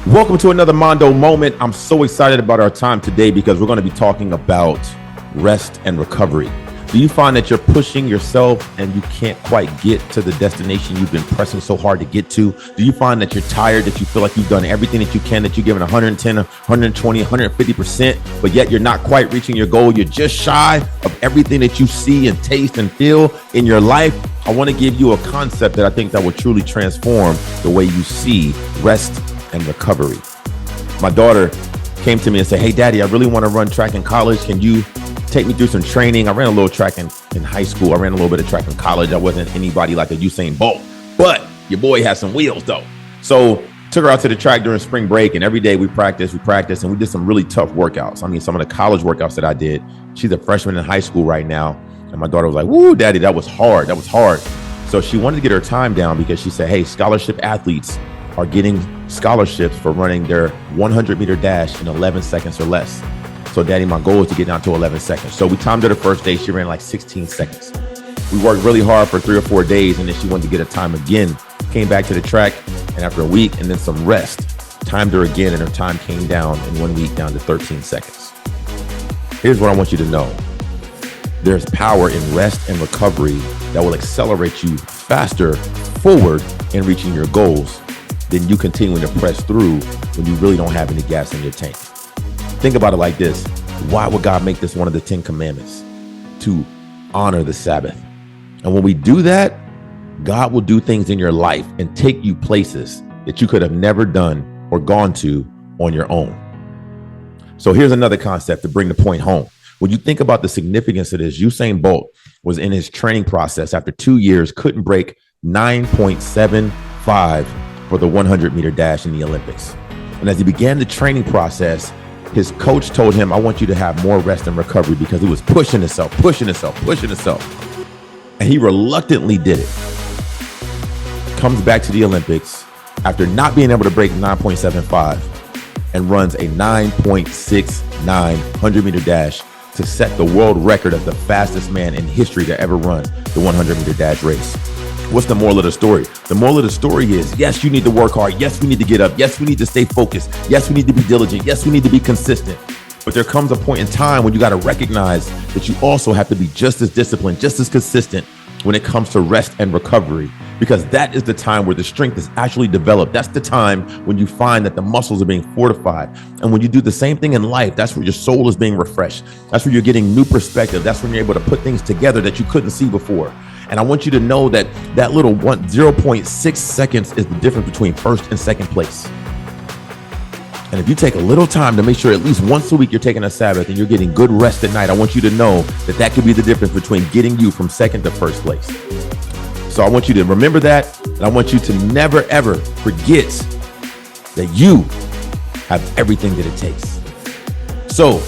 Welcome to another Mondoe moment. I'm so excited about our time today because we're going to be talking about rest and recovery. Do you find that you're pushing yourself and you can't quite get to the destination you've been pressing so hard to get to? Do you find that you're tired, that you feel like you've done everything that you can, that you've given 110, 120, 150%, but yet you're not quite reaching your goal? You're just shy of everything that you see and taste and feel in your life. I want to give you a concept that I think that will truly transform the way you see rest and recovery. My daughter came to me and said, "Hey, Daddy, I really want to run track in college. Can you take me through some training?" I ran a little track in high school. I ran a little bit of track in college. I wasn't anybody like a Usain Bolt, but your boy has some wheels though. So took her out to the track during spring break, and every day we practiced, and we did some really tough workouts. I mean, some of the college workouts that I did. She's a freshman in high school right now. And my daughter was like, "Woo, Daddy, that was hard. That was hard." So she wanted to get her time down because she said, "Hey, scholarship athletes are getting scholarships for running their 100-meter dash in 11 seconds or less. So, Daddy, my goal is to get down to 11 seconds. So we timed her the first day. She ran like 16 seconds. We worked really hard for 3 or 4 days, and then she wanted to get a time again. Came back to the track, and after a week and then some rest, timed her again, and her time came down in 1 week down to 13 seconds. Here's what I want you to know. There's power in rest and recovery that will accelerate you faster forward in reaching your goals than you continuing to press through when you really don't have any gas in your tank. Think about it like this. Why would God make this one of the 10 commandments? To honor the Sabbath. And when we do that, God will do things in your life and take you places that you could have never done or gone to on your own. So here's another concept to bring the point home. When you think about the significance of this, Usain Bolt was in his training process after 2 years, couldn't break 9.75 for the 100-meter dash in the Olympics. And as he began the training process, his coach told him, "I want you to have more rest and recovery," because he was pushing himself. And he reluctantly did it. Comes back to the Olympics after not being able to break 9.75 and runs a 9.69 100-meter dash to set the world record as the fastest man in history to ever run the 100-meter dash race. What's the moral of the story? The moral of the story is, yes, you need to work hard. Yes, we need to get up. Yes, we need to stay focused. Yes, we need to be diligent. Yes, we need to be consistent. But there comes a point in time when you got to recognize that you also have to be just as disciplined, just as consistent when it comes to rest and recovery, because that is the time where the strength is actually developed. That's the time when you find that the muscles are being fortified. And when you do the same thing in life, that's where your soul is being refreshed. That's where you're getting new perspective. That's when you're able to put things together that you couldn't see before. And I want you to know that that little 0.6 seconds is the difference between first and second place. And if you take a little time to make sure at least once a week you're taking a Sabbath and you're getting good rest at night, I want you to know that that could be the difference between getting you from second to first place. So I want you to remember that. And I want you to never, ever forget that you have everything that it takes. So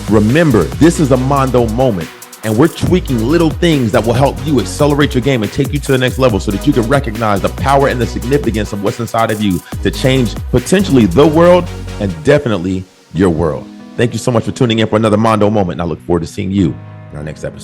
remember, this is a Mondoe moment. And we're tweaking little things that will help you accelerate your game and take you to the next level so that you can recognize the power and the significance of what's inside of you to change potentially the world and definitely your world. Thank you so much for tuning in for another Mondoe moment. And I look forward to seeing you in our next episode.